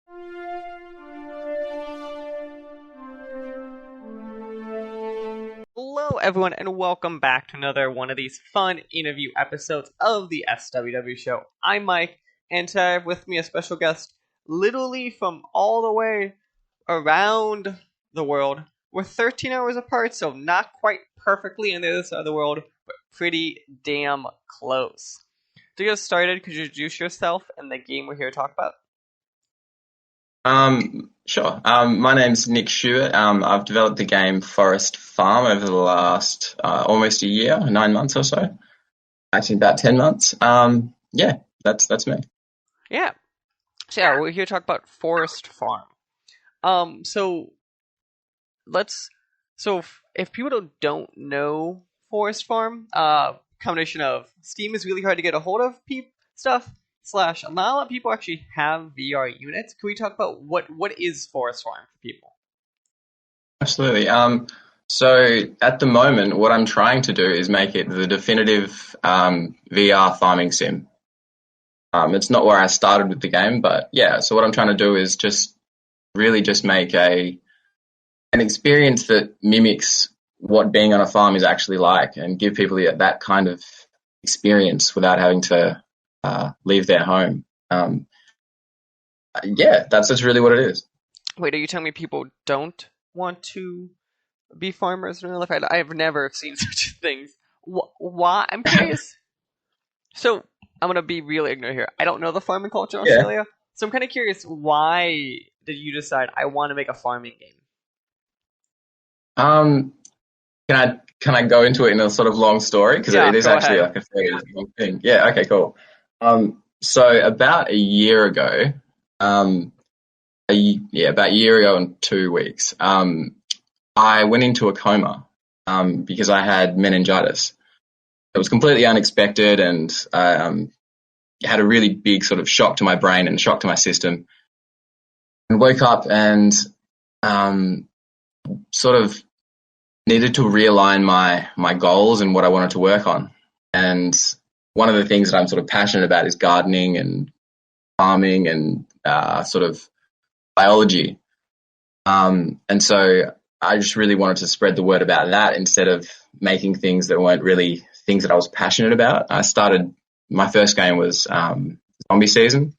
Hello, everyone, and welcome back to another one of these fun interview episodes of the SWW show. I'm Mike, and today I have with me a special guest, literally from all the way around the world. We're 13 hours apart, so not quite perfectly in the other side of the world, but pretty damn close. To get started, could you introduce yourself and the game we're here to talk about? Sure. My name's Nick Stewart. I've developed the game Forest Farm over the last almost a year, 9 months or so. Actually, about 10 months. Yeah, that's me. Yeah. So yeah, we're here to talk about Forest Farm. So if people don't know Forest Farm, combination of Steam is really hard to get a hold of stuff, / not a lot of people actually have VR units. Can we talk about what is Forest Farm for people? Absolutely. So at the moment, what I'm trying to do is make it the definitive VR farming sim. It's not where I started with the game, but yeah. So what I'm trying to do is just make an experience that mimics what being on a farm is actually like, and give people that kind of experience without having to leave their home. Yeah, that's really what it is. Wait, are you telling me people don't want to be farmers in real life? I have never seen such things. Why? I'm curious. So I'm gonna be really ignorant here. I don't know the farming culture in Australia, so I'm kind of curious. Why did you decide I want to make a farming game? Can I go into it in a sort of long story, because it is actually ahead. like a fairly long thing. Yeah. Okay. Cool. So about a year ago, about a year ago and 2 weeks, I went into a coma because I had meningitis. It was completely unexpected, and had a really big sort of shock to my brain and shock to my system. And woke up and sort of needed to realign my goals and what I wanted to work on. And one of the things that I'm sort of passionate about is gardening and farming and sort of biology. And so I just really wanted to spread the word about that instead of making things that weren't really things that I was passionate about. My first game was Zombie Season,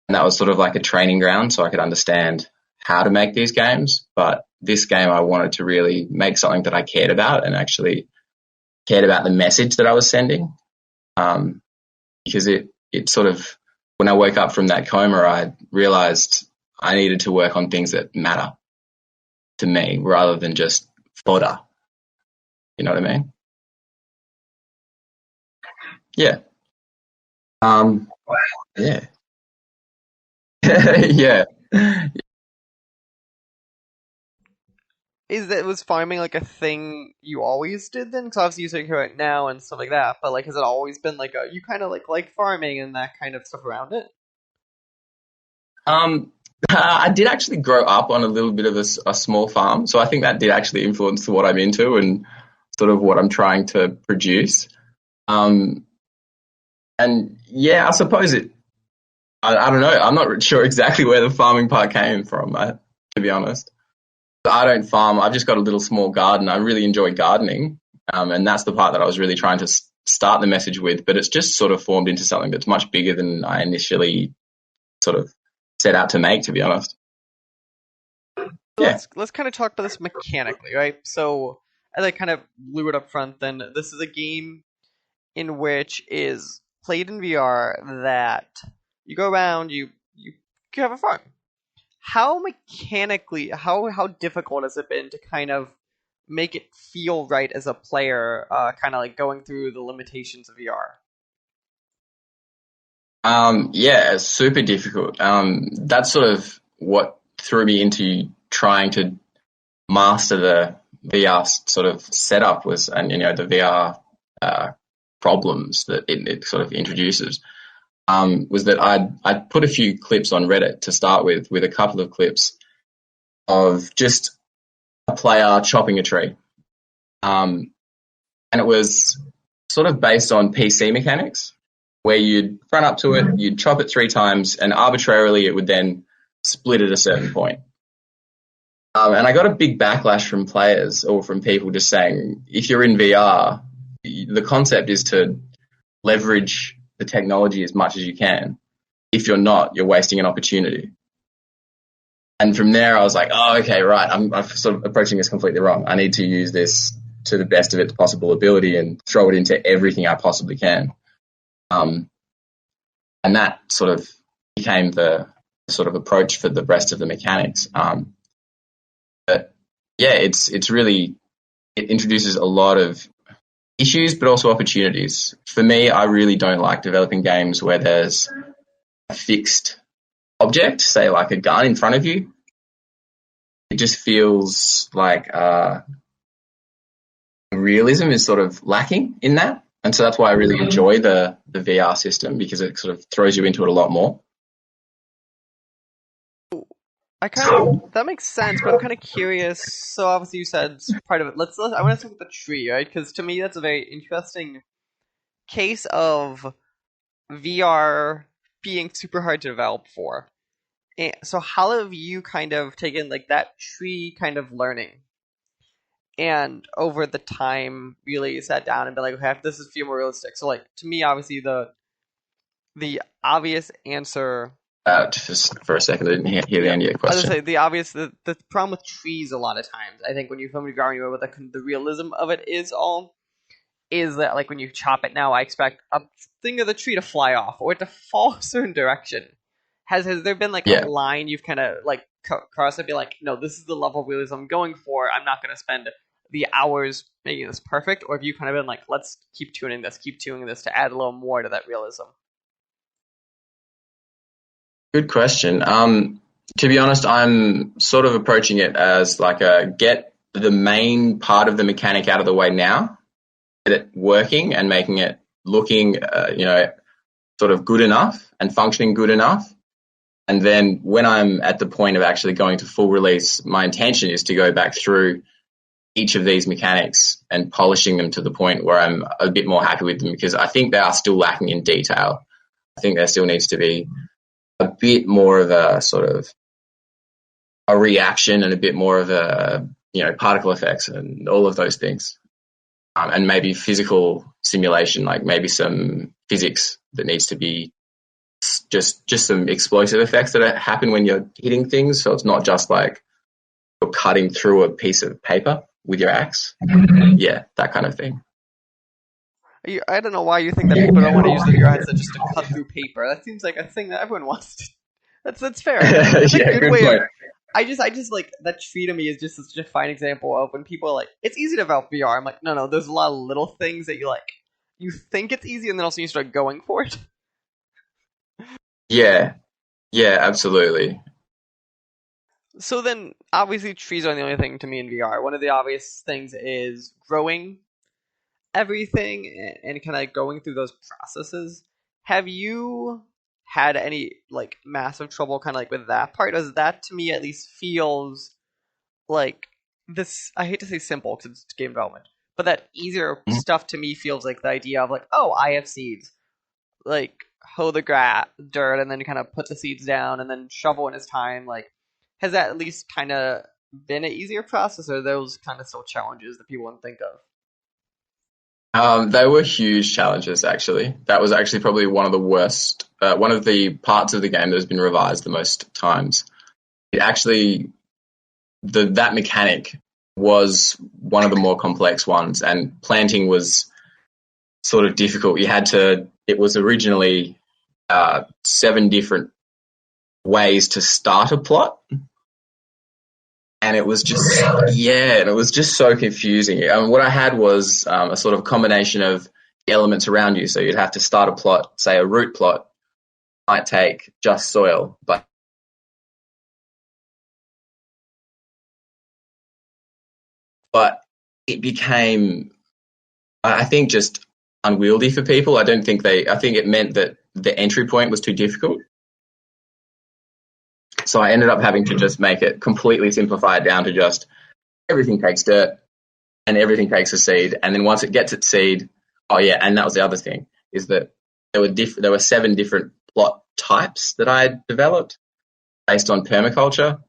and that was sort of like a training ground so I could understand how to make these games. But this game, I wanted to really make something that I cared about and actually cared about the message that I was sending. Because it sort of, when I woke up from that coma, I realized I needed to work on things that matter to me rather than just fodder. You know what I mean? Yeah. Yeah. Yeah. Was farming like a thing you always did then? Because obviously you're saying here right now and stuff like that, but like has it always been like you kind of like farming and that kind of stuff around it? I did actually grow up on a little bit of a small farm, so I think that did actually influence what I'm into and sort of what I'm trying to produce. And yeah, I suppose I don't know. I'm not sure exactly where the farming part came from, to be honest. I don't farm. I've just got a little small garden. I really enjoy gardening, and that's the part that I was really trying to start the message with. But it's just sort of formed into something that's much bigger than I initially sort of set out to make, to be honest. Yeah. Let's kind of talk about this mechanically, right? So as I kind of blew it up front, then this is a game in which is played in VR that you go around, you have a farm. How mechanically, how difficult has it been to kind of make it feel right as a player, kind of like going through the limitations of VR? Yeah, it's super difficult. That's sort of what threw me into trying to master the VR sort of setup and the VR problems that it sort of introduces. Was that I'd put a few clips on Reddit to start with a couple of clips of just a player chopping a tree. And it was sort of based on PC mechanics, where you'd run up to it, you'd chop it 3 times, and arbitrarily it would then split at a certain point. And I got a big backlash from players or from people just saying, if you're in VR, the concept is to leverage the technology as much as you can. If you're not, you're wasting an opportunity. And from there, I was like, oh, okay, right. I'm sort of approaching this completely wrong. I need to use this to the best of its possible ability and throw it into everything I possibly can. And that sort of became the sort of approach for the rest of the mechanics. But yeah, it's really, it introduces a lot of issues, but also opportunities. For me, I really don't like developing games where there's a fixed object, say like a gun in front of you. It just feels like realism is sort of lacking in that. And so that's why I really enjoy the VR system, because it sort of throws you into it a lot more. That makes sense, but I'm kind of curious. So obviously you said part of it. I want to look at the tree, right? Because to me that's a very interesting case of VR being super hard to develop for. And so how have you kind of taken like that tree kind of learning, and over the time really sat down and been like, okay, this is feel more realistic. So like to me, obviously the obvious answer. Just for a second, I didn't hear the end of your question. I was gonna say the problem with trees a lot of times, I think when you film VR, what the realism of it is that like when you chop it now, I expect a thing of the tree to fly off or to fall a certain direction. Has there been like a line you've kind of like crossed and be like, no, this is the level of realism I'm going for. I'm not going to spend the hours making this perfect, or have you kind of been like, let's keep tuning this to add a little more to that realism? Good question. To be honest, I'm sort of approaching it as like get the main part of the mechanic out of the way now, get it working and making it looking, sort of good enough and functioning good enough. And then when I'm at the point of actually going to full release, my intention is to go back through each of these mechanics and polishing them to the point where I'm a bit more happy with them, because I think they are still lacking in detail. I think there still needs to be a bit more of a sort of a reaction and a bit more of a, particle effects and all of those things. And maybe physical simulation, like maybe some physics that needs to be just some explosive effects that happen when you're hitting things. So it's not just like you're cutting through a piece of paper with your axe. Yeah, that kind of thing. I don't know why you think that people don't want to use the VR headset just to cut through paper. That seems like a thing that everyone wants to. That's fair. That's a good way point. I just like that tree to me is just such a fine example of when people are like, it's easy to develop VR. I'm like, no, there's a lot of little things that you think it's easy, and then also you start going for it. Yeah, absolutely. So then, obviously, trees aren't the only thing to me in VR. One of the obvious things is growing everything and kind of going through those processes. Have you had any like massive trouble kind of like with that part? As that to me at least feels like this, I hate to say simple because it's game development, but that easier stuff to me feels like the idea of like, oh, I have seeds, like hoe the dirt and then kind of put the seeds down and then shovel when it's time. Like, has that at least kind of been an easier process, or are those kind of still challenges that people wouldn't think of? They were huge challenges, actually. That was actually probably one of the worst, one of the parts of the game that has been revised the most times. It actually, that mechanic was one of the more complex ones, and planting was sort of difficult. It was originally 7 different ways to start a plot. And it was just, and it was just so confusing. What I had was a sort of combination of elements around you. So you'd have to start a plot, say a root plot, might take just soil, but it became, I think, just unwieldy for people. I think it meant that the entry point was too difficult. So I ended up having to just make it completely simplified down to just everything takes dirt and everything takes a seed. And then once it gets its seed, and that was the other thing, is that there were 7 different plot types that I had developed. based on permaculture,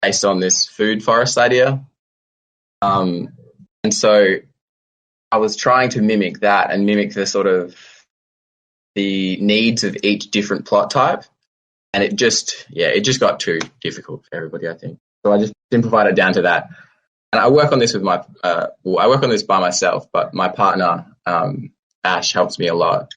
based on this food forest idea. And so I was trying to mimic that and mimic the sort of the needs of each different plot type. And it just got too difficult for everybody, I think. So I just simplified it down to that. And I work on this with I work on this by myself, but my partner, Ash, helps me a lot.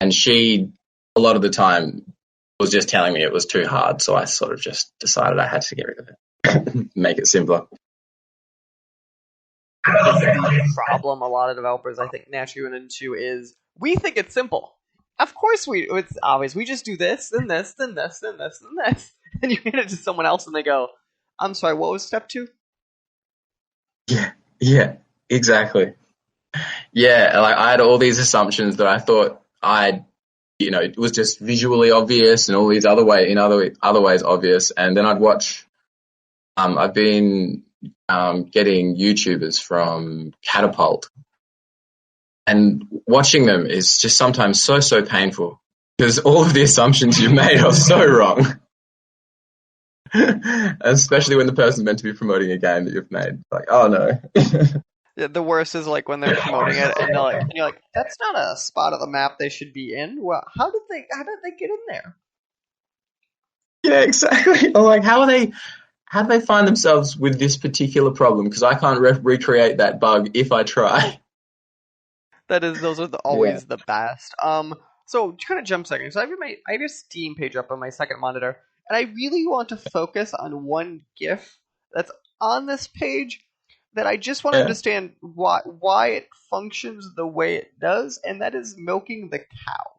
And she, a lot of the time, was just telling me it was too hard. So I sort of just decided I had to get rid of it, make it simpler. The problem a lot of developers, I think, naturally run into is we think it's simple. Of course, it's obvious. We just do this, then this, then this, then this, then this. And you hand it to someone else and they go, I'm sorry, what was step 2? Yeah, exactly. Yeah, like I had all these assumptions that I thought it was just visually obvious and all these other ways obvious. And then I'd watch, I've been getting YouTubers from Catapult, and watching them is just sometimes so painful because all of the assumptions you've made are so wrong. Especially when the person's meant to be promoting a game that you've made. Like, oh no. Yeah, the worst is like when they're promoting it and you're like, that's not a spot of the map they should be in. Well, how did they get in there? Yeah, exactly. Or like, how do they find themselves with this particular problem? Because I can't recreate that bug if I try. Those are always the best. So to kind of jump seconds, so I have your Steam page up on my second monitor, and I really want to focus on one GIF that's on this page that I just want to understand why it functions the way it does, and that is milking the cow.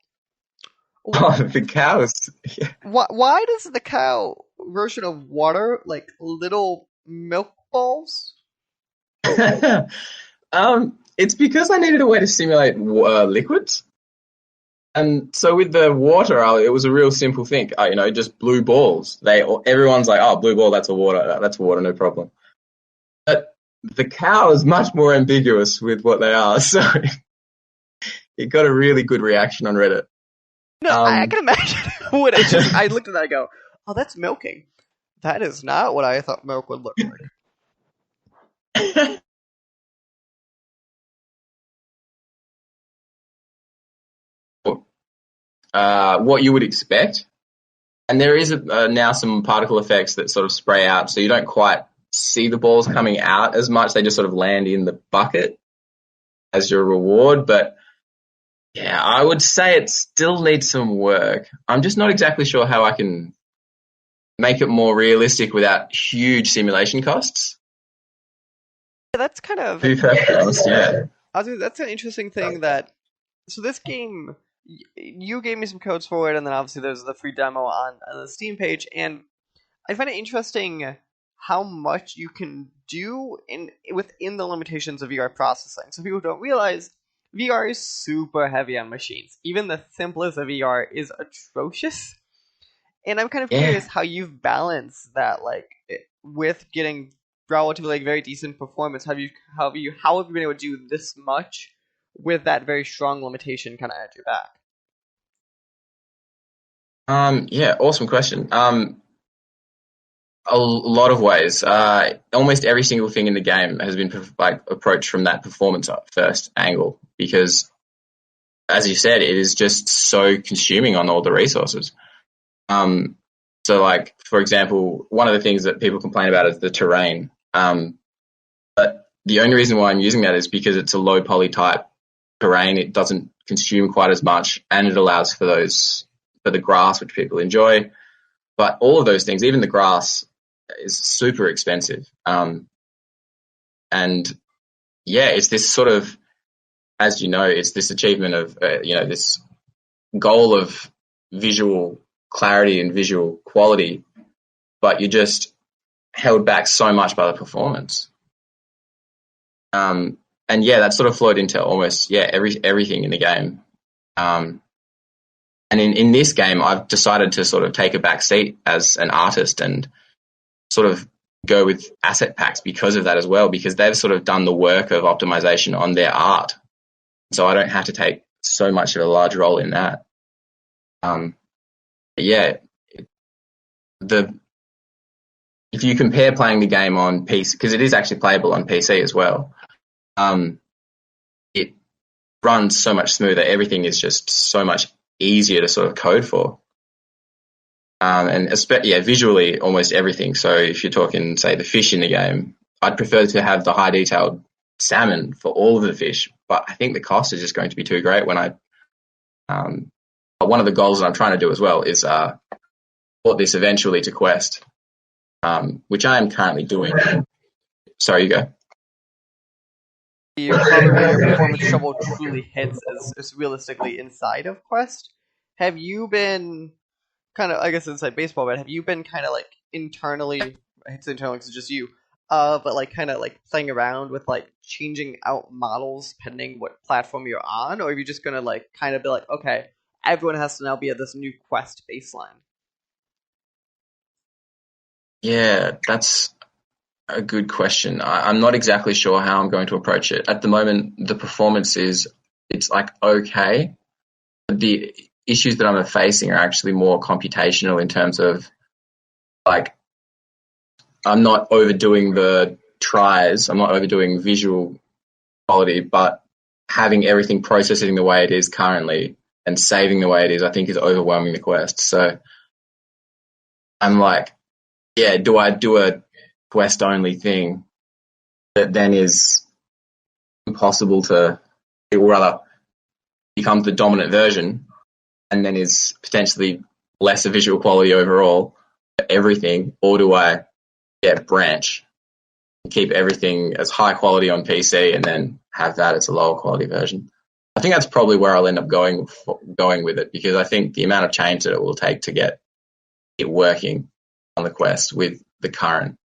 Oh, the cows. Yeah. Why does the cow version of water like little milk balls? It's because I needed a way to simulate liquids. And so with the water, it was a real simple thing. Just blue balls. Everyone's like, oh, blue ball, that's water, no problem. But the cow is much more ambiguous with what they are, so it got a really good reaction on Reddit. No, I can imagine. I looked at that and go, oh, that's milking. That is not what I thought milk would look like. What you would expect. And there is now some particle effects that sort of spray out, so you don't quite see the balls coming out as much. They just sort of land in the bucket as your reward. But yeah, I would say it still needs some work. I'm just not exactly sure how I can make it more realistic without huge simulation costs. Yeah, that's kind of... To be perfectly honest, yeah. That's an interesting thing that... So this game, you gave me some codes for it, and then obviously there's the free demo on the Steam page, and I find it interesting how much you can do within the limitations of VR processing. So people don't realize VR is super heavy on machines. Even the simplest of VR is atrocious. And I'm kind of curious how you've balanced that, like, with getting relatively very decent performance. How have you been able to do this much with that very strong limitation kind of at your back? Yeah, awesome question. A lot of ways. Almost every single thing in the game has been approached from that performance first angle, because, as you said, it is just so consuming on all the resources. So, like, for example, one of the things that people complain about is the terrain. But the only reason why I'm using that is because it's a low poly type terrain. It doesn't consume quite as much, and it allows for the grass, which people enjoy. But all of those things, even the grass, is super expensive. And yeah, it's this sort of, as you know, it's this achievement of, this goal of visual clarity and visual quality, but you're just held back so much by the performance. And yeah, that sort of flowed into almost, everything in the game. And in this game, I've decided to sort of take a back seat as an artist and sort of go with asset packs because of that as well, because they've sort of done the work of optimization on their art. So I don't have to take so much of a large role in that. Yeah, the if you compare playing the game on PC, because it is actually playable on PC as well, it runs so much smoother. Everything is just so much easier to sort of code for. And visually, almost everything. So if you're talking, say, the fish in the game, I'd prefer to have the high detailed salmon for all of the fish, but I think the cost is just going to be too great when but one of the goals that I'm trying to do as well is port this eventually to Quest, which I am currently doing. Sorry, you go. Your performance trouble truly hits is realistically inside of Quest. Have you been kind of, I guess, inside baseball, but have you been kind of like internally, I hate to say internally because it's just you, but like kind of like playing around with like changing out models pending what platform you're on, or are you just gonna like kind of be like, okay, everyone has to now be at this new Quest baseline? Yeah, that's a good question. I'm not exactly sure how I'm going to approach it. At the moment, the performance it's like okay. The issues that I'm facing are actually more computational in terms of like I'm not overdoing the tries, I'm not overdoing visual quality, but having everything processing the way it is currently and saving the way it is, I think is overwhelming the Quest. So I'm like, yeah, do I do a Quest only thing that then is impossible to, or rather becomes the dominant version and then is potentially lesser visual quality overall for everything, or do I branch and keep everything as high quality on PC and then have that as a lower quality version? I think that's probably where I'll end up going with it, because I think the amount of change that it will take to get it working on the Quest with the current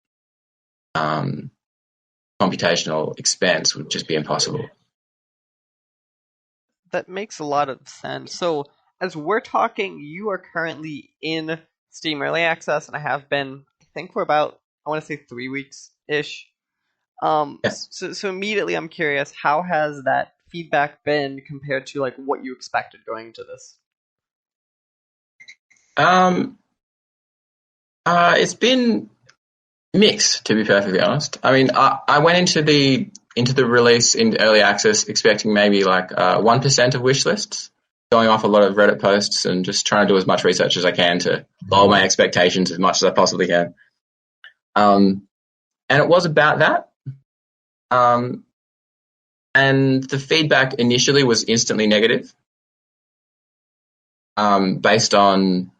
computational expense would just be impossible. That makes a lot of sense. So, as we're talking, you are currently in Steam Early Access, and I have been, I think, for about, I want to say 3 weeks ish. Yeah. So immediately I'm curious, how has that feedback been compared to like what you expected going into this? It's been mixed, to be perfectly honest. I mean, I went into the release in early access expecting maybe like 1% of wish lists, going off a lot of Reddit posts and just trying to do as much research as I can to lower my expectations as much as I possibly can. And it was about that. And the feedback initially was instantly negative, based on,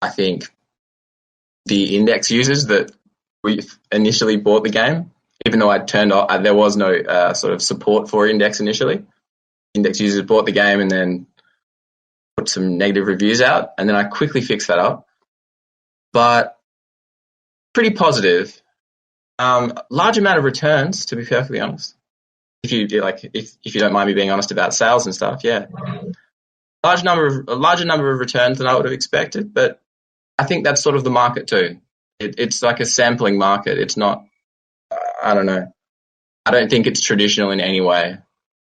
I think, the index users that we initially bought the game, even though I turned off, there was no sort of support for index initially. Index users bought the game and then put some negative reviews out, and then I quickly fixed that up. But pretty positive. Large amount of returns, to be perfectly honest. If you don't mind me being honest about sales and stuff, yeah. A larger number of returns than I would have expected, but I think that's sort of the market too. It's like a sampling market. It's not, I don't know. I don't think it's traditional in any way.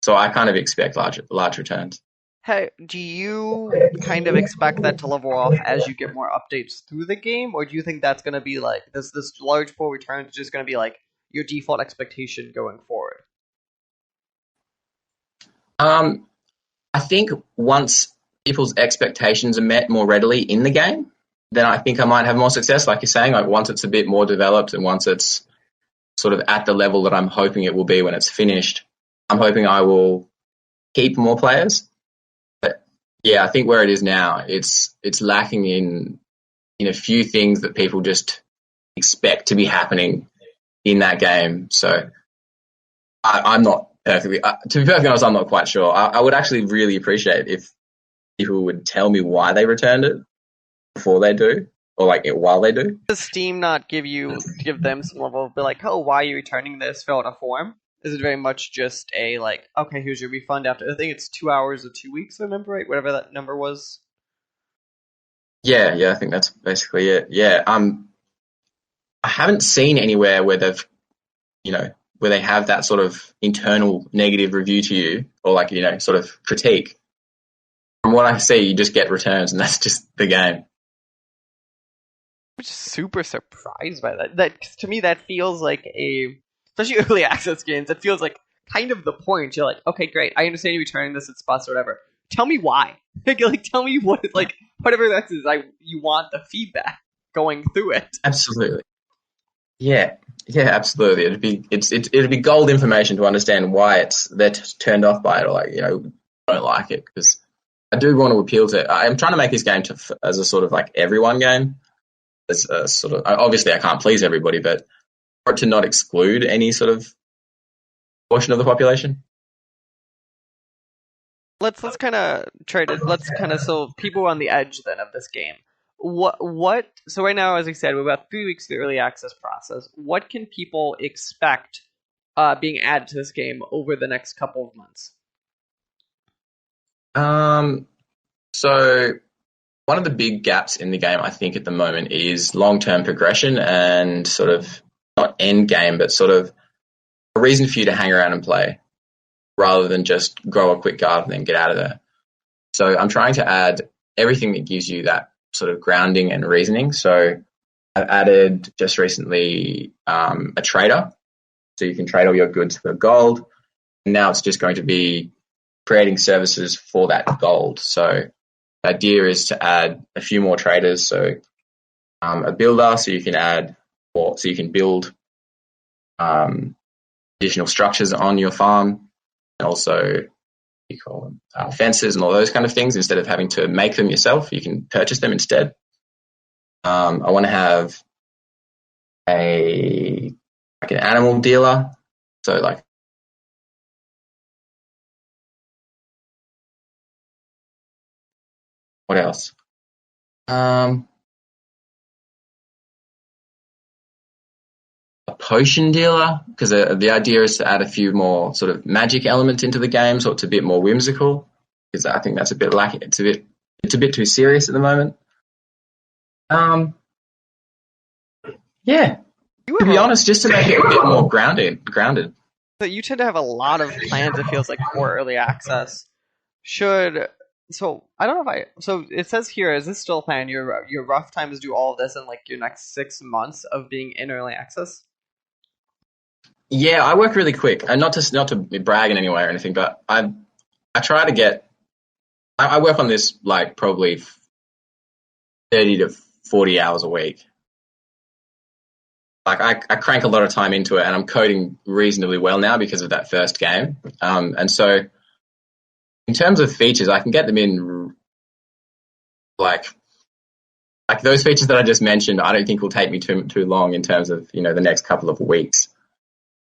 So I kind of expect large returns. Hey, do you kind of expect that to level off as you get more updates through the game, or do you think that's going to be like this large pool return is just going to be like your default expectation going forward? I think once people's expectations are met more readily in the game, then I think I might have more success. Like you're saying, like once it's a bit more developed and once it's sort of at the level that I'm hoping it will be when it's finished, I'm hoping I will keep more players. But yeah, I think where it is now, it's lacking in a few things that people just expect to be happening in that game. So I'm not perfectly, to be perfectly honest, I'm not quite sure. I would actually really appreciate if people would tell me why they returned it before they do, or like while they do. Does Steam not give them some level of be like, oh, why are you returning this? Fill out a form? Is it very much just a like, okay, here's your refund after I think it's 2 hours or 2 weeks, I remember right? Whatever that number was. Yeah, I think that's basically it. Yeah, I haven't seen anywhere where they've, where they have that sort of internal negative review to you, or like, sort of critique. From what I see, you just get returns, and that's just the game. I'm just super surprised by that. That to me, that feels like especially early access games. It feels like kind of the point. You're like, okay, great. I understand you returning this at spots or whatever. Tell me why. Like, tell me what like whatever that is. You want the feedback going through it. Absolutely. Yeah, yeah, absolutely. It'd be gold information to understand why they're turned off by it, or like don't like it, because I do want to appeal to. I'm trying to make this game as a sort of like everyone game. As a sort of, obviously I can't please everybody, but for it to not exclude any sort of portion of the population. Let's kind of try to let's kind of so people on the edge then of this game. What so right now, as we said, we're about 3 weeks through the early access process. What can people expect being added to this game over the next couple of months? So one of the big gaps in the game, I think, at the moment is long-term progression and sort of not end game, but sort of a reason for you to hang around and play rather than just grow a quick guard and then get out of there. So I'm trying to add everything that gives you that sort of grounding and reasoning. So I've added just recently a trader, so you can trade all your goods for gold. And now it's just going to be creating services for that gold. So the idea is to add a few more traders. So a builder, so you can add, or so you can build additional structures on your farm, and also you call them fences and all those kind of things. Instead of having to make them yourself, you can purchase them instead. I want to have an animal dealer, so like what else? A potion dealer, because the idea is to add a few more sort of magic elements into the game, so it's a bit more whimsical. Because I think that's a bit lacking. It's a bit too serious at the moment. Yeah. To be honest, just to make it a bit more grounded. So you tend to have a lot of plans. It feels like for early access. So I don't know if so it says here, is this still a plan? Your rough time is do all of this in like your next 6 months of being in early access. Yeah, I work really quick, and not to brag in any way or anything, but I try to get. I work on this like probably 30 to 40 hours a week. Like I crank a lot of time into it, and I'm coding reasonably well now because of that first game. And so in terms of features, I can get them in like those features that I just mentioned. I don't think will take me too long in terms of the next couple of weeks.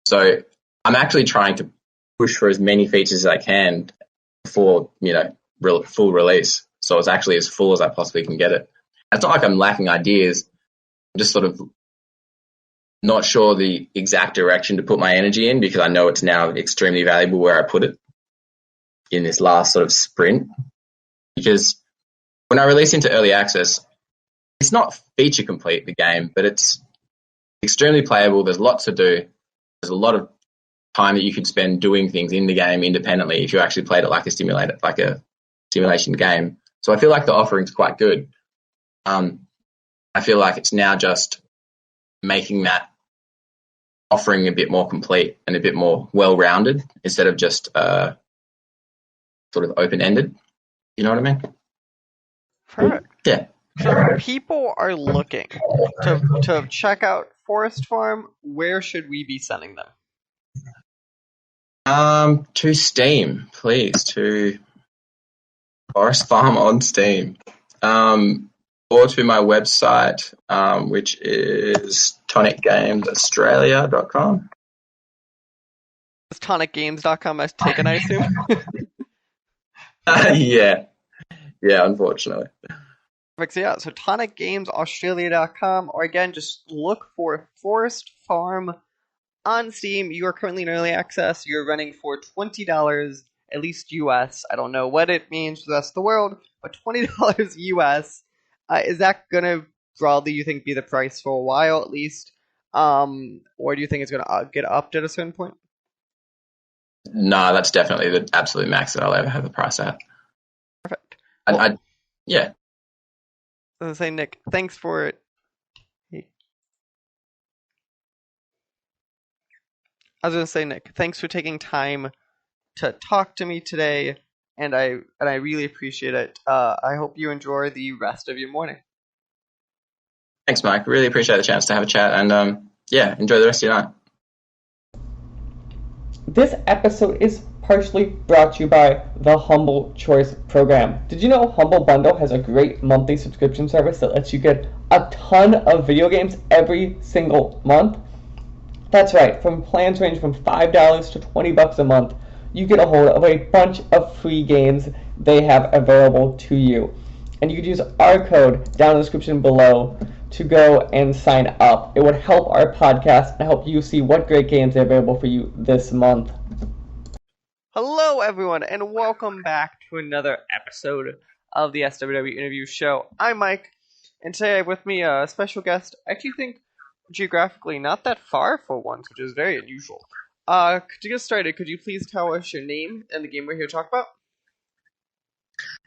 So I'm actually trying to push for as many features as I can before full release. So it's actually as full as I possibly can get it. It's not like I'm lacking ideas. I'm just sort of not sure the exact direction to put my energy in, because I know it's now extremely valuable where I put it in this last sort of sprint. Because when I release into early access, it's not feature complete, the game, but it's extremely playable. There's lots to do. There's a lot of time that you could spend doing things in the game independently if you actually played it like a simulation game. So I feel like the offering's quite good. I feel like it's now just making that offering a bit more complete and a bit more well-rounded instead of just sort of open-ended. You know what I mean? Perfect. Yeah. So if people are looking to check out Forest Farm, where should we be sending them? To Steam, please. To Forest Farm on Steam. Or to my website, which is tonicgamesaustralia.com. Is tonicgames.com as taken, I assume? Yeah, unfortunately. Perfect. So yeah, so tonicgamesaustralia.com, or again, just look for Forest Farm on Steam. You are currently in early access. You're running for $20, at least US. I don't know what it means for the rest of the world, but $20 US. Is that gonna broadly, you think, be the price for a while at least, or do you think it's gonna get upped at a certain point? No, that's definitely the absolute max that I'll ever have the price at. Perfect. Yeah. I was gonna say, Nick, thanks for I was going to say, Nick, thanks for taking time to talk to me today, and I really appreciate it. I hope you enjoy the rest of your morning. Thanks, Mike. Really appreciate the chance to have a chat, and yeah, enjoy the rest of your night. This episode is partially brought to you by the Humble Choice program. Did you know Humble Bundle has a great monthly subscription service that lets you get a ton of video games every single month? That's right, from plans range from $5 to $20 a month, you get a hold of a bunch of free games they have available to you. And you can use our code down in the description below to go and sign up. It would help our podcast and help you see what great games are available for you this month. Hello, everyone, and welcome back to another episode of the SWW Interview Show. I'm Mike, and today I have with me a special guest. I actually think geographically not that far for once, which is very unusual. To get started, could you please tell us your name and the game we're here to talk about?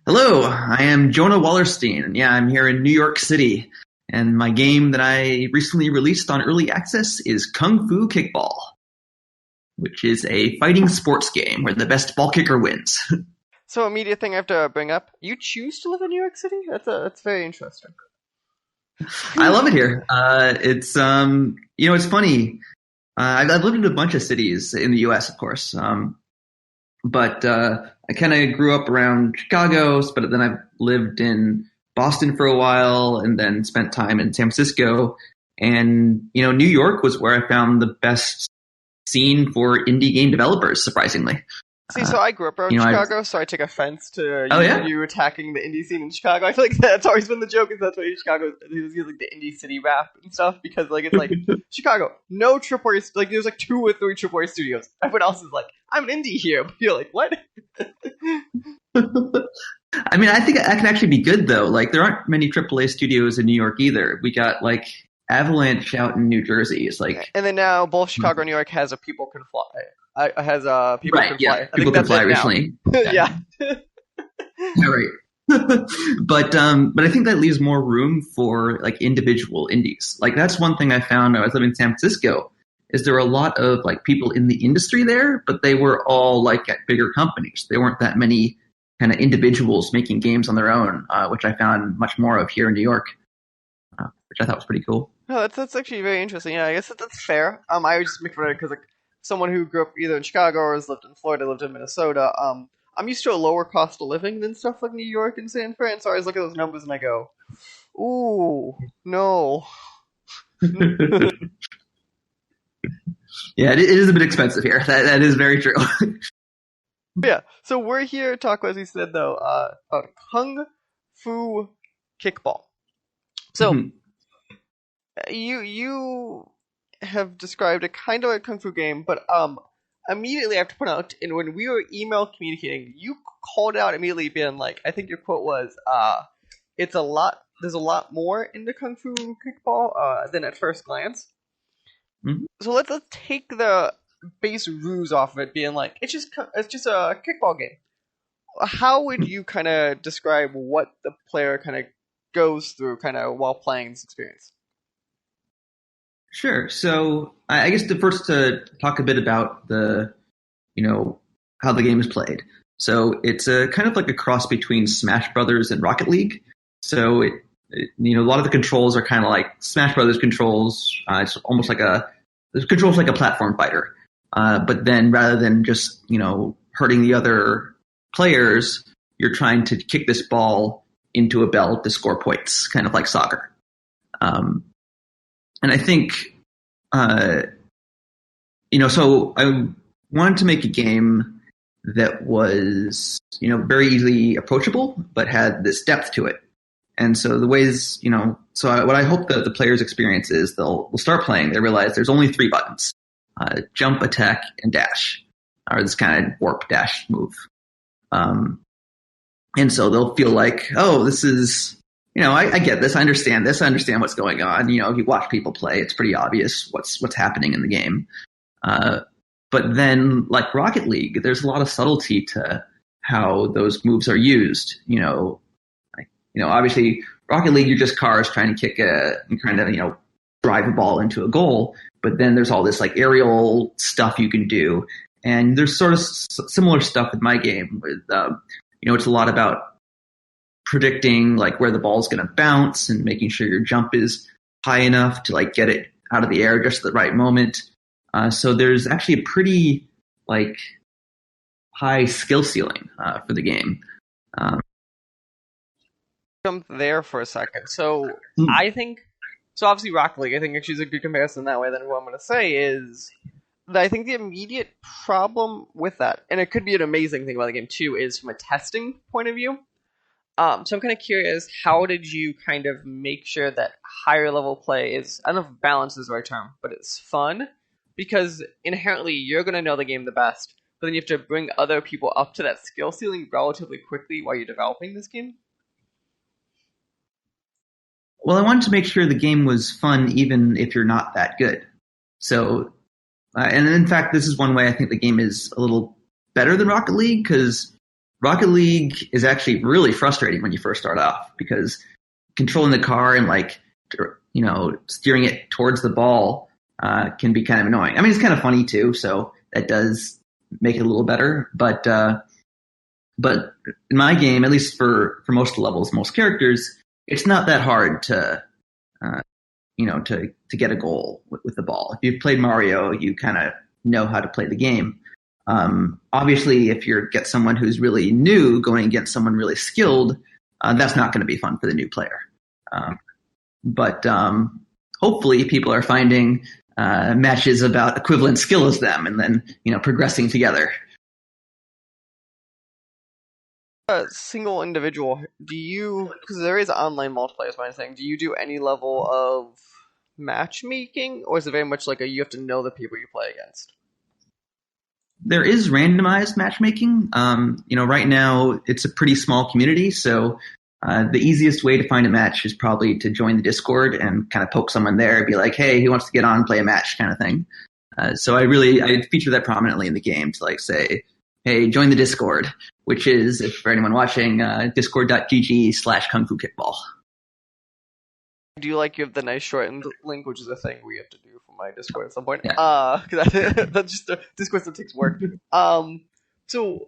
Hello, I am Jonah Wallerstein, and I'm here in New York City. And my game that I recently released on Early Access is KungFu Kickball, which is a fighting sports game where the best ball kicker wins. So, immediate thing I have to bring up, you choose to live in New York City? That's very interesting. I love it here. It's funny. I've lived in a bunch of cities in the U.S., of course, but I kind of grew up around Chicago, but then I've lived in Boston for a while and then spent time in San Francisco. And, New York was where I found the best scene for indie game developers, surprisingly. See, so I grew up around Chicago, so I take offense to you attacking the indie scene in Chicago. I feel like that's always been the joke, is that's why Chicago is like the indie city rap and stuff, because it's like Chicago, no AAA, like there's like 2 or 3 AAA studios. Everyone else is like, I'm an indie here, but you're like, what? I mean, I think that can actually be good though. Like there aren't many AAA studios in New York either. We got like Avalanche out in New Jersey. It's like, and then now both Chicago and New York has a People Can Fly. People right, Can yeah. Fly. People Can Fly recently. Yeah. Yeah, right. But I think that leaves more room for like individual indies. Like that's one thing I found when I was living in San Francisco, is there were a lot of like people in the industry there, but they were all like at bigger companies. There weren't that many kind of individuals making games on their own, which I found much more of here in New York, which I thought was pretty cool. No, that's actually very interesting. Yeah, I guess that's fair. I was just making fun because like someone who grew up either in Chicago or has lived in Florida, lived in Minnesota. I'm used to a lower cost of living than stuff like New York and San Fran. So I always look at those numbers and I go, "Ooh, no." Yeah, it is a bit expensive here. That is very true. Yeah, so we're here to talk, as you said, though, about Kung Fu Kickball. So, you have described a kind of a Kung Fu game, but immediately I have to point out, and when we were email communicating, you called out immediately being like, I think your quote was, there's a lot more into Kung Fu Kickball than at first glance. Mm-hmm. So let's take the base ruse off of it being like it's just a kickball game. How would you kind of describe what the player kind of goes through kind of while playing this experience? Sure. So I guess the first to talk a bit about the how the game is played. So it's a kind of like a cross between Smash Brothers and Rocket League. So a lot of the controls are kind of like Smash Brothers controls. It's almost like the controls like a platform fighter. But then rather than just, hurting the other players, you're trying to kick this ball into a bell to score points, kind of like soccer. And I think, so I wanted to make a game that was, very easily approachable, but had this depth to it. And so the ways, what I hope that the players experience is they'll start playing, they realize there's only 3 buttons. Jump, attack, and dash, or this kind of warp dash move. And so they'll feel like, oh, this is, I get this, I understand what's going on. If you watch people play, it's pretty obvious what's happening in the game. But then, like Rocket League, there's a lot of subtlety to how those moves are used. Obviously, Rocket League, you're just cars trying to kick drive a ball into a goal, but then there's all this like aerial stuff you can do. And there's sort of similar stuff with my game. With it's a lot about predicting like where the ball's going to bounce and making sure your jump is high enough to like get it out of the air just at the right moment. So there's actually a pretty like high skill ceiling for the game. Jump there for a second. So I think, so obviously Rocket League, I think actually is a good comparison that way. Then what I'm going to say is that I think the immediate problem with that, and it could be an amazing thing about the game too, is from a testing point of view. So I'm kind of curious, how did you kind of make sure that higher level play is, I don't know if balance is the right term, but it's fun? Because inherently you're going to know the game the best, but then you have to bring other people up to that skill ceiling relatively quickly while you're developing this game. Well, I wanted to make sure the game was fun even if you're not that good. So, and in fact, this is one way I think the game is a little better than Rocket League, because Rocket League is actually really frustrating when you first start off, because controlling the car and like, steering it towards the ball can be kind of annoying. I mean, it's kind of funny too, so that does make it a little better. But in my game, at least for most levels, most characters, it's not that hard to get a goal with the ball. If you've played Mario, you kind of know how to play the game. Obviously, if you get someone who's really new going against someone really skilled, that's not going to be fun for the new player. But hopefully, people are finding matches about equivalent skill as them, and then progressing together. Single individual, do you, because there is online multiplayer, is what I'm saying, do you do any level of matchmaking, or is it very much like you have to know the people you play against? There is randomized matchmaking. Right now it's a pretty small community, so the easiest way to find a match is probably to join the Discord and kind of poke someone there and be like, hey, who wants to get on and play a match kind of thing. So I feature that prominently in the game to like say, hey, join the Discord, which is, if for anyone watching, discord.gg/KungFu Kickball. Do you like give the nice shortened link, which is a thing we have to do for my Discord at some point? Yeah. That's just Discord still takes work. So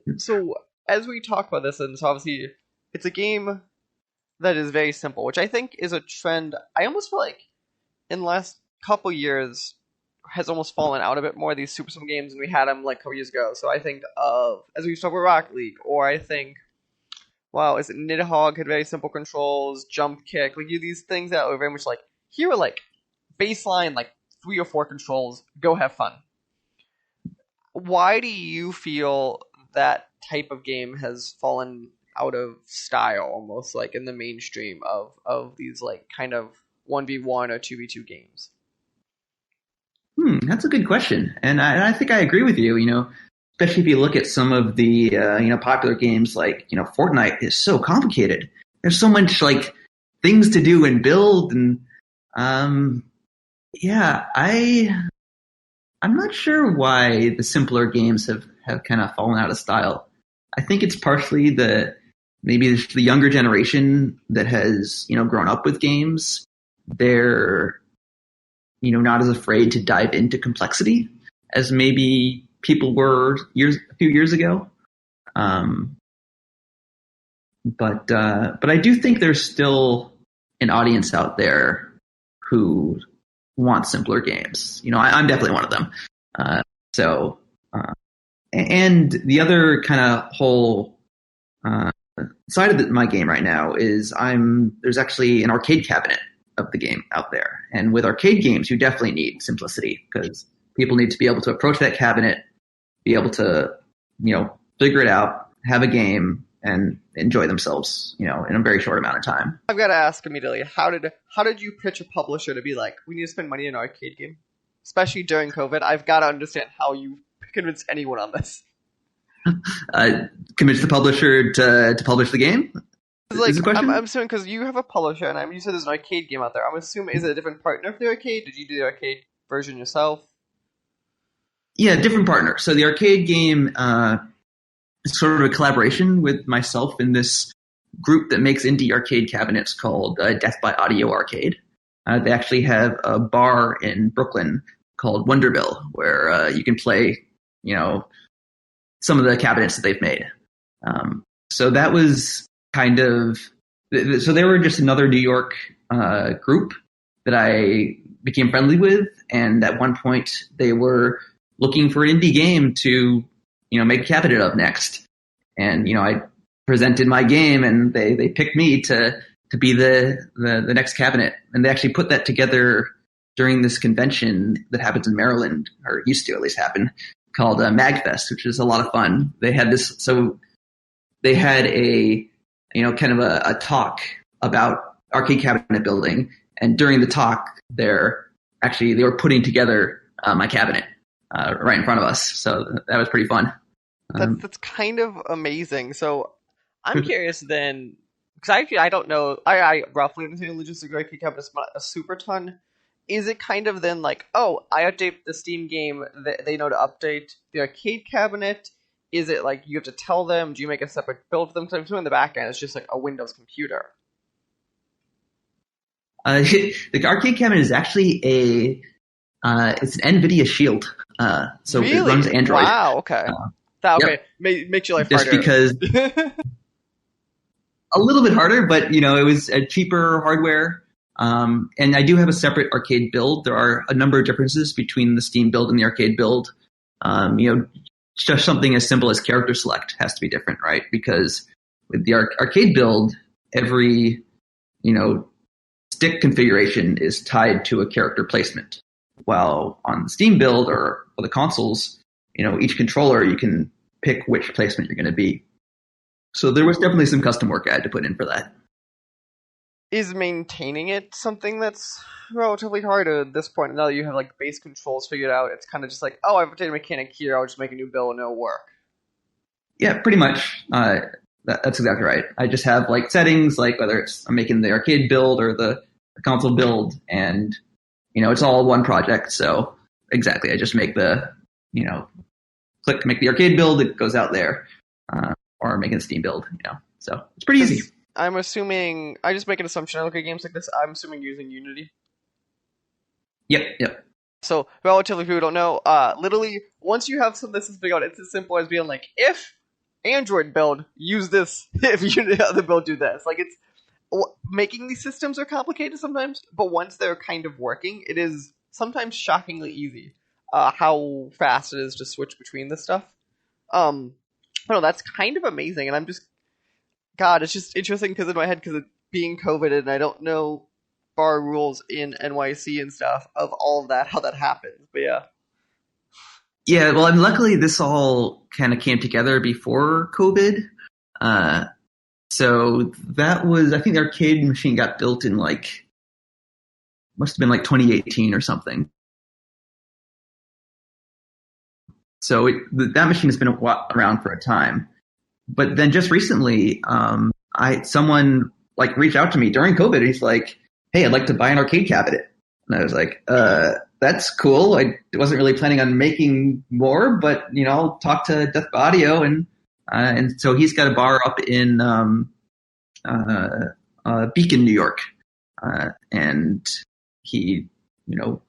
as we talk about this, and so obviously it's a game that is very simple, which I think is a trend. I almost feel like in the last couple years has almost fallen out a bit more, these Super Sim games, and we had them like a couple years ago. So I think of, as we talk about Rocket League, or I think, is it Nidhogg had very simple controls, jump kick, like these things that were very much like, here are like baseline, like 3 or 4 controls, go have fun. Why do you feel that type of game has fallen out of style, almost like in the mainstream of these like kind of 1v1 or 2v2 games? That's a good question, and I think I agree with you. Especially if you look at some of the popular games like Fortnite is so complicated. There's so much like things to do and build, and I'm not sure why the simpler games have kind of fallen out of style. I think it's partially maybe the younger generation that has grown up with games. They're not as afraid to dive into complexity as maybe people were a few years ago. But I do think there's still an audience out there who want simpler games. I'm definitely one of them. And the other kind of whole side of my game right now is there's actually an arcade cabinet of the game out there. And with arcade games, you definitely need simplicity, because people need to be able to approach that cabinet, be able to, figure it out, have a game, and enjoy themselves, in a very short amount of time. I've got to ask immediately, how did you pitch a publisher to be like, we need to spend money on an arcade game? Especially during COVID, I've got to understand how you convince anyone on this. Convince the publisher to publish the game? Like, I'm assuming, because you have a publisher, and you said there's an arcade game out there. I'm assuming, is it a different partner for the arcade? Did you do the arcade version yourself? Yeah, different partner. So the arcade game is sort of a collaboration with myself and this group that makes indie arcade cabinets called Death by Audio Arcade. they actually have a bar in Brooklyn called Wonderville where you can play, some of the cabinets that they've made. So that was kind of, so they were just another New York group that I became friendly with. And at one point they were looking for an indie game to, make a cabinet of next. And, I presented my game and they picked me to be the next cabinet. And they actually put that together during this convention that happens in Maryland, or used to at least happen, called MagFest, which is a lot of fun. They had they had a, kind of a talk about arcade cabinet building. And during the talk, they were putting together my cabinet right in front of us. So that was pretty fun. That's kind of amazing. So I'm curious then, because I don't know, I roughly understand the logistics of arcade cabinets, but a super ton. Is it kind of then like, oh, I update the Steam game, they know to update the arcade cabinet? Is it like you have to tell them? Do you make a separate build for them? Because I'm assuming in the back end, it's just like a Windows computer. The arcade cabinet is actually it's an NVIDIA Shield. So really? It runs Android. Wow, okay. Okay, yep. Makes your life just harder. Just because a little bit harder, but it was a cheaper hardware. And I do have a separate arcade build. There are a number of differences between the Steam build and the arcade build. Just something as simple as character select has to be different, right? Because with the arcade build, every, stick configuration is tied to a character placement. While on the Steam build or the consoles, each controller, you can pick which placement you're going to be. So there was definitely some custom work I had to put in for that. Is maintaining it something that's relatively hard at this point? Now that you have like base controls figured out, it's kind of just like, oh, I've updated a mechanic here, I'll just make a new build and it'll work. Yeah, pretty much. That's exactly right. I just have like settings, like whether I'm making the arcade build or the console build, and it's all one project. So exactly, I just make the click to make the arcade build, it goes out there, or making a Steam build. So it's pretty easy. I'm assuming, I just make an assumption, I look at games like this, I'm assuming using Unity. Yep. So, relatively people don't know, literally, once you have something that's big out, it's as simple as being like, if Android build, use this, if Unity other build, do this. Like, it's, making these systems are complicated sometimes, but once they're kind of working, it is sometimes shockingly easy, how fast it is to switch between this stuff. I don't know, that's kind of amazing, and I'm just, God, it's just interesting because in my head, because of being COVID, and I don't know bar rules in NYC and stuff of all of that, how that happens. But yeah. Yeah, well, and luckily this all kind of came together before COVID. So that was, I think the arcade machine got built in must have been 2018 or something. So that machine has been around for a time. But then just recently, someone reached out to me during COVID. And he's like, "Hey, I'd like to buy an arcade cabinet." And I was like, "That's cool. I wasn't really planning on making more, but I'll talk to Death by Audio." And so he's got a bar up in Beacon, New York, and he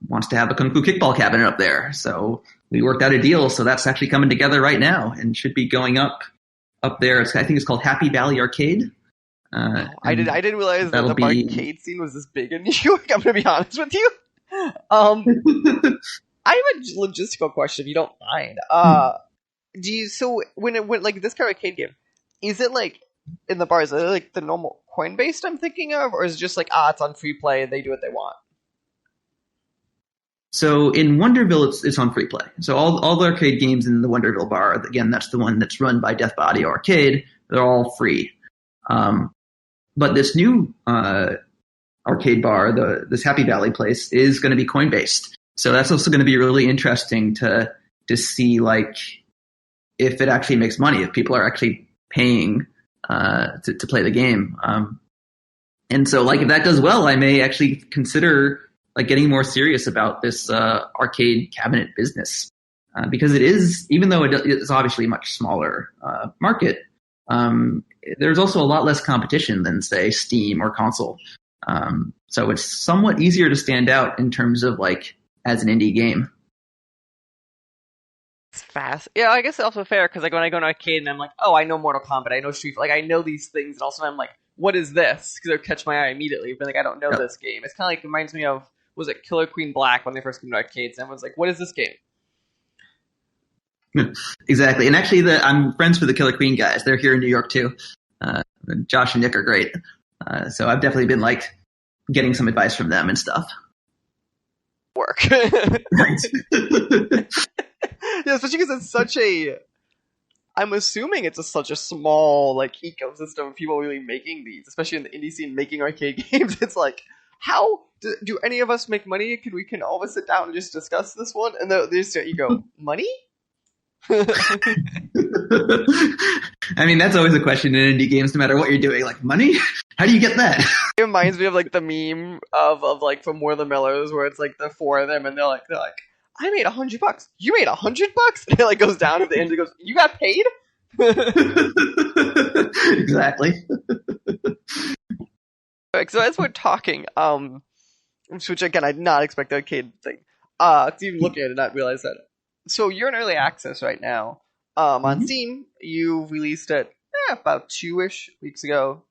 wants to have a KungFu Kickball cabinet up there. So we worked out a deal. So that's actually coming together right now and should be going up there. I think it's called Happy Valley Arcade. I didn't realize that the arcade scene was this big in New York. I'm going to be honest with you. I have a logistical question, if you don't mind. So when this kind of arcade game, is it in the bars? Is it the normal coin based I'm thinking of, or is it just it's on free play and they do what they want? So in Wonderville, it's on free play. So all the arcade games in the Wonderville bar, again, that's the one that's run by Death by Audio Arcade. They're all free. But this new arcade bar, this Happy Valley place, is going to be coin based. So that's also going to be really interesting to see if it actually makes money, if people are actually paying to play the game. And so if that does well, I may actually consider getting more serious about this arcade cabinet business, because it is, even though it's obviously a much smaller market, there's also a lot less competition than say Steam or console. So it's somewhat easier to stand out in terms of like as an indie game. It's fast. Yeah, I guess it's also fair because like when I go to an arcade and I'm like, oh, I know Mortal Kombat, I know Street, like I know these things, and also I'm like, what is this? Because it'll catch my eye immediately. But like I don't know this game. It's kind of like reminds me of was it Killer Queen Black when they first came to arcades? And everyone's like, what is this game? Exactly, and actually, I'm friends with the Killer Queen guys. They're here in New York too. Josh and Nick are great, so I've definitely been like getting some advice from them and stuff. Work. Right. Yeah, especially because it's such a. I'm assuming it's such a small like ecosystem of people really making these, especially in the indie scene, making arcade games. It's like, how do any of us make money? We can all of us sit down and just discuss this one? And you go, money? I mean, that's always a question in indie games, no matter what you're doing. Like, money? How do you get that? It reminds me of like the meme of like from More the Millers, where it's like the four of them, and they're like, I made $100. You made $100? And it like goes down at the end. It goes, you got paid? Exactly. Right, so as we're talking, which again I did not expect the arcade thing. Even looking at it, not realize that. So you're in early access right now. On Steam, you released it about 2-ish weeks ago.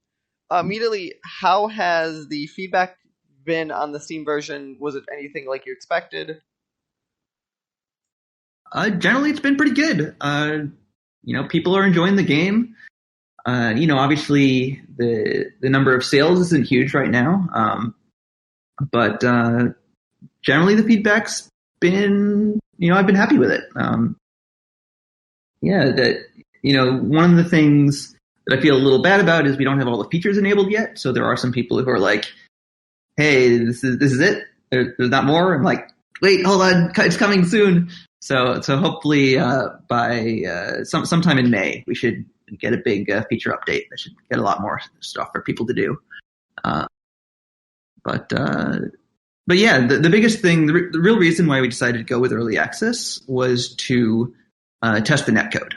Immediately, how has the feedback been on the Steam version? Was it anything like you expected? Generally, it's been pretty good. People are enjoying the game. Obviously, the number of sales isn't huge right now. But generally, the feedback's been, I've been happy with it. One of the things that I feel a little bad about is we don't have all the features enabled yet. So there are some people who are like, "Hey, this is it. There's not more." I'm like, "Wait, hold on, it's coming soon." So hopefully by sometime in May we should get a big feature update. That should get a lot more stuff for people to do. But yeah, the biggest thing, the real reason why we decided to go with early access was to test the netcode.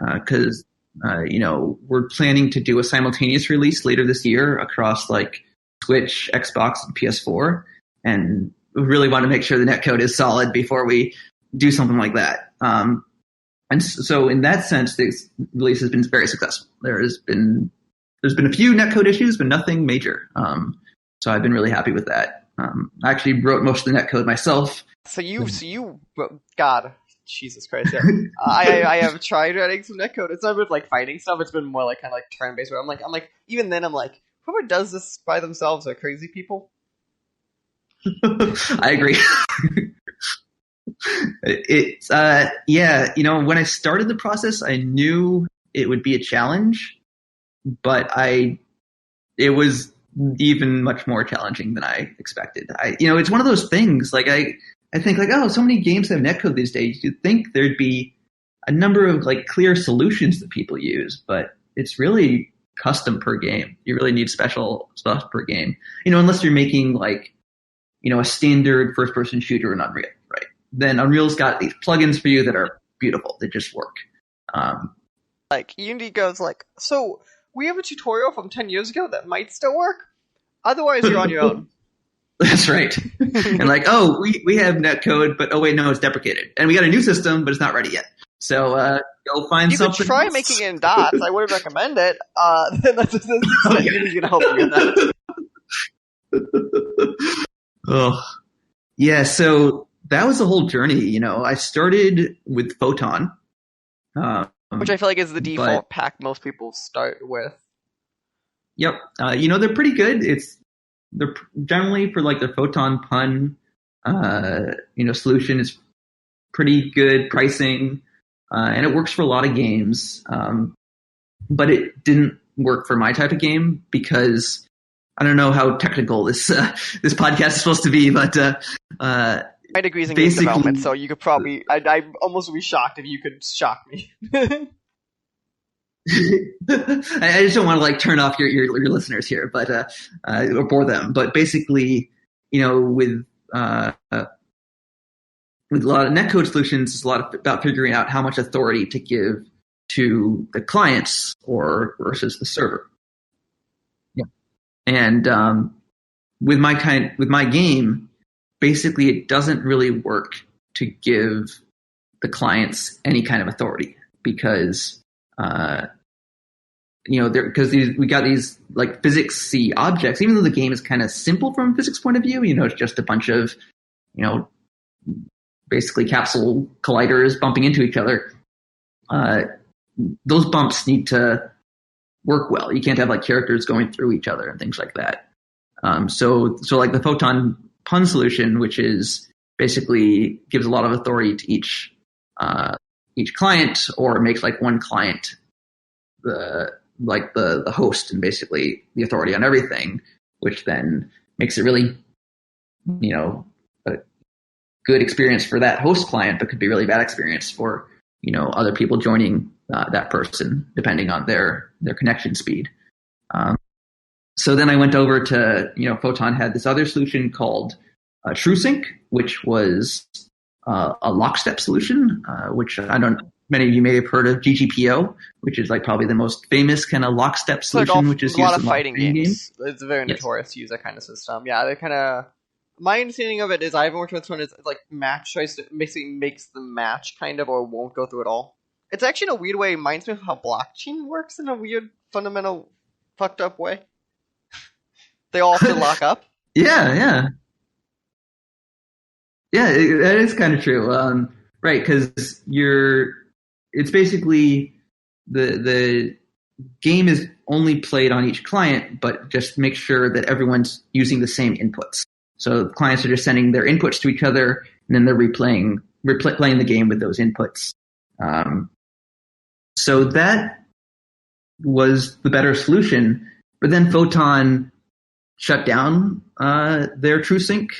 Because we're planning to do a simultaneous release later this year across like Switch, Xbox, and PS4, and we really want to make sure the netcode is solid before we do something like that. And so in that sense, this release has been very successful. There's been a few netcode issues, but nothing major. So I've been really happy with that. I actually wrote most of the netcode myself. So you, God, Jesus Christ! Yeah. I have tried writing some netcode. It's not with like fighting stuff. It's been more like kind of like turn based. Where I'm like, even then, I'm like, whoever does this by themselves are crazy people. I agree. It's when I started the process, I knew it would be a challenge, but it was even much more challenging than I expected. It's one of those things. Like I think like, oh, so many games have netcode these days. You'd think there'd be a number of like clear solutions that people use, but it's really custom per game. You really need special stuff per game. Unless you're making like, a standard first-person shooter in Unreal, right? Then Unreal's got these plugins for you that are beautiful. They just work. Like Unity goes like, so we have a tutorial from 10 years ago that might still work. Otherwise, you're on your own. That's right. And like, oh, we have netcode, but oh wait, no, it's deprecated. And we got a new system, but it's not ready yet. So go find something. You could try making it in dots. I wouldn't recommend it. Then that's Unity's going to help you with that. Oh, yeah. So that was the whole journey. I started with Photon, which I feel like is the default pack most people start with. Yep. They're pretty good. They're generally for like their Photon pun, solution is pretty good pricing, and it works for a lot of games. But it didn't work for my type of game because I don't know how technical this podcast is supposed to be, but my degree's in game development, so you could probably I almost would be shocked if you could shock me. I just don't want to like turn off your listeners here, but or bore them. But basically, with a lot of netcode solutions, it's a lot about figuring out how much authority to give to the clients or versus the server. Yeah, and with my game, basically it doesn't really work to give the clients any kind of authority because we got these like physics-y objects. Even though the game is kind of simple from a physics point of view, it's just a bunch of basically capsule colliders bumping into each other. Those bumps need to work well. You can't have like characters going through each other and things like that. So like the photon pun solution, which is basically gives a lot of authority to each client, or makes like one client the host and basically the authority on everything, which then makes it really a good experience for that host client, but could be a really bad experience for other people joining that person depending on their connection speed. So then I went over to Photon had this other solution called TrueSync, which was a lockstep solution, which many of you may have heard of GGPO, which is like probably the most famous kind of lockstep solution, which is a lot of fighting games. It's very notorious to use that kind of system. Yeah, they kind of. My understanding of it is I haven't worked with this one. It's like match choice basically makes the match kind of or won't go through at all. It's actually in a weird way reminds me of how blockchain works in a weird, fundamental, fucked up way. They all have to lock up. Yeah, that is kind of true. Right, because it's basically the game is only played on each client, but just make sure that everyone's using the same inputs. So the clients are just sending their inputs to each other, and then they're playing the game with those inputs. So that was the better solution. But then Photon shut down their TrueSync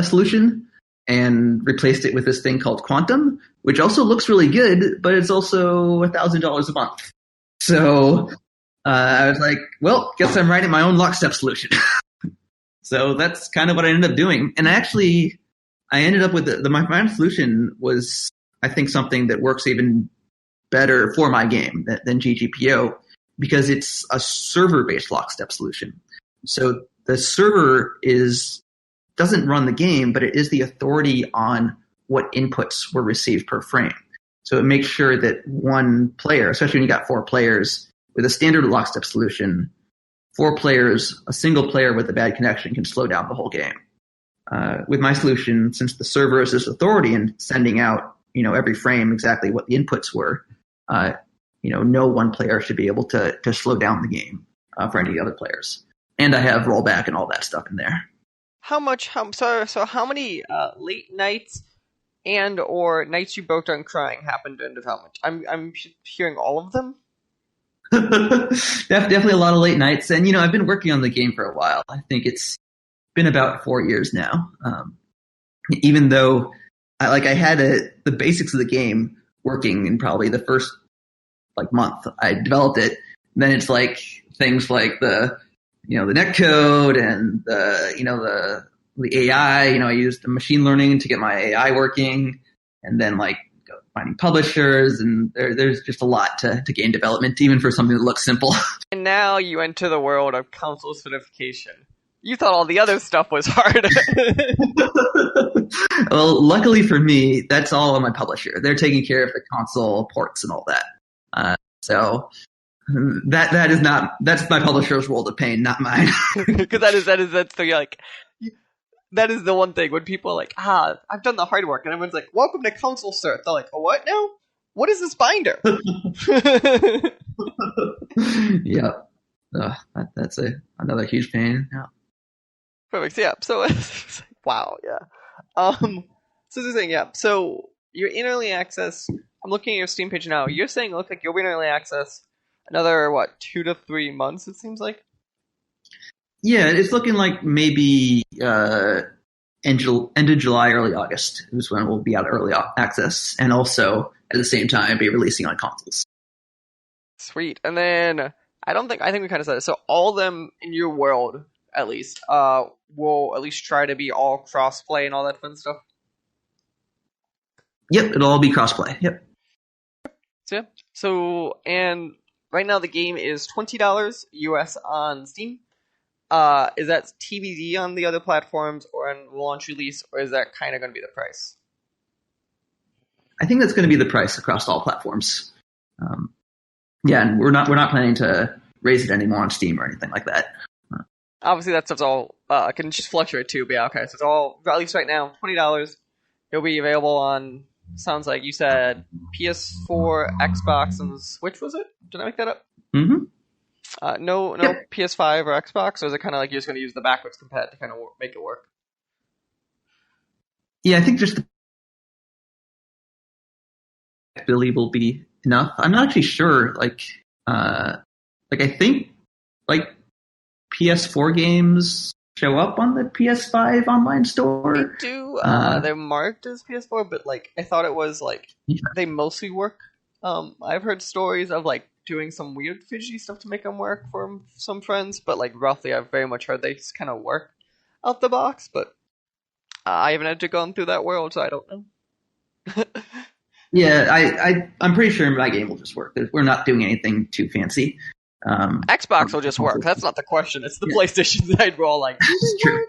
solution and replaced it with this thing called Quantum, which also looks really good, but it's also $1,000 a month. So I was like, well, guess I'm writing my own lockstep solution. So that's kind of what I ended up doing. And I ended up with my final solution was, I think, something that works even better for my game than GGPO, because it's a server-based lockstep solution. So the server doesn't run the game, but it is the authority on what inputs were received per frame. So it makes sure that one player, especially when you got 4 players, with a standard lockstep solution, 4 players, a single player with a bad connection can slow down the whole game. With my solution, since the server is this authority in sending out, every frame exactly what the inputs were, no one player should be able to slow down the game for any other players. And I have rollback and all that stuff in there. How many late nights and or nights you broke down crying happened in development? I'm hearing all of them. Definitely a lot of late nights, and I've been working on the game for a while. I think it's been about 4 years now. Even though I had the basics of the game working in probably the first month I developed it. Then it's like things like the netcode and the AI. I used the machine learning to get my AI working, and then finding publishers, and there's just a lot to game development, even for something that looks simple. And now you enter the world of console certification. You thought all the other stuff was hard. Well, luckily for me, that's all on my publisher. They're taking care of the console ports and all that. So that's my publisher's world of pain, not mine. Because that's that is the one thing when people are like, I've done the hard work, and everyone's like, welcome to console cert. They're like, oh, what now? What is this binder? Yeah. That's another huge pain. Yeah. Perfect. Yeah. So, wow. Yeah. So this thing. Yeah. So you're in early access. I'm looking at your Steam page now. You're saying it looks like you'll be in early access another 2 to 3 months. It seems like. Yeah, it's looking like maybe end of July, early August is when we'll be out of early access, and also at the same time be releasing on consoles. Sweet. And then I think we kind of said it. So all of them in your world, at least, will at least try to be all cross-play and all that fun stuff. Yep, it'll all be cross-play. Yep. So and right now the game is $20 US on Steam. Is that TBD on the other platforms or on launch release, or is that kind of going to be the price? I think that's going to be the price across all platforms. Yeah, and we're not planning to raise it anymore on Steam or anything like that. Obviously, that stuff's all can just fluctuate too. But yeah, okay, so it's all at least right now $20. It'll be available on. Sounds like you said PS4, Xbox, and Switch. Was it? Did I make that up? Mm-hmm. No PS5 or Xbox, or is it kind of like you're just going to use the backwards compat to kind of make it work? Yeah, I think just the ability will be enough. I'm not actually sure. I think like PS4 games show up on the PS5 online store. They do. They're marked as PS4, but like I thought it was like they mostly work. I've heard stories of like doing some weird fidgety stuff to make them work for some friends, but like roughly, I've very much heard they just kind of work out the box. But I haven't had to go through that world, so I don't know. Yeah, I'm pretty sure my game will just work. We're not doing anything too fancy. Xbox will just work. That's not the question. It's the PlayStation side. We're all like, it's true.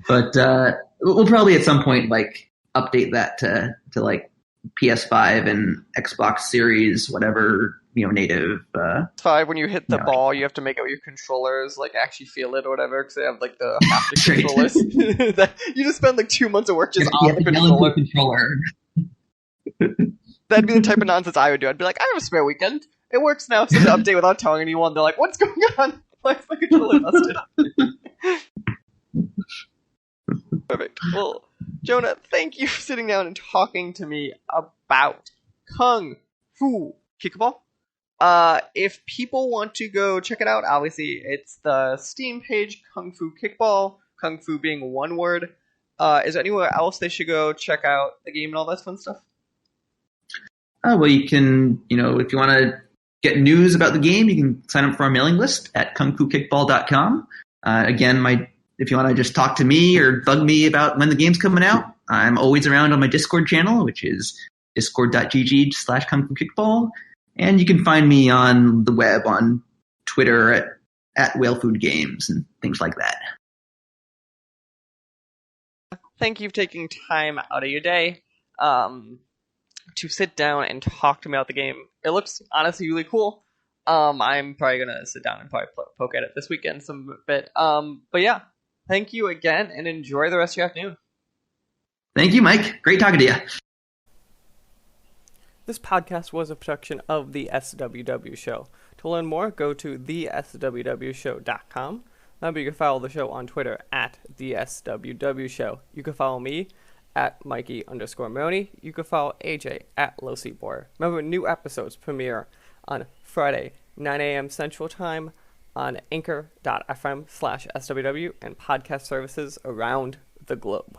But we'll probably at some point like update that to like PS5 and Xbox Series, whatever native. 5 when you hit the ball, you have to make it with your controllers, like actually feel it or whatever, because they have like the haptic controllers. You just spend like 2 months of work just on the controller. That'd be the type of nonsense I would do. I'd be like, I have a spare weekend. It works now. So to update without telling anyone, they're like, "What's going on? Why is my controller busted?" Perfect. Well, Jonah, thank you for sitting down and talking to me about KungFu Kickball. If people want to go check it out, obviously it's the Steam page, KungFu Kickball. Kung Fu being one word. Is there anywhere else they should go check out the game and all that fun stuff? Well, you can, if you want to get news about the game, you can sign up for our mailing list at kungfukickball.com. Again, if you want to just talk to me or bug me about when the game's coming out, I'm always around on my Discord channel, which is discord.gg/kungfukickball. And you can find me on the web on Twitter at whalefoodgames and things like that. Thank you for taking time out of your day to sit down and talk to me about the game. It looks honestly really cool. I'm probably going to sit down and probably poke at it this weekend some bit. But yeah, thank you again and enjoy the rest of your afternoon. Thank you, Mike. Great talking to you. This podcast was a production of the SWW Show. To learn more, go to theswwshow.com. Remember, you can follow the show on Twitter at the SWW Show. You can follow me at Mikey_Maroney. You can follow AJ at LowSeatBoy. Remember, new episodes premiere on Friday, 9 a.m. Central Time on anchor.fm/SWW and podcast services around the globe.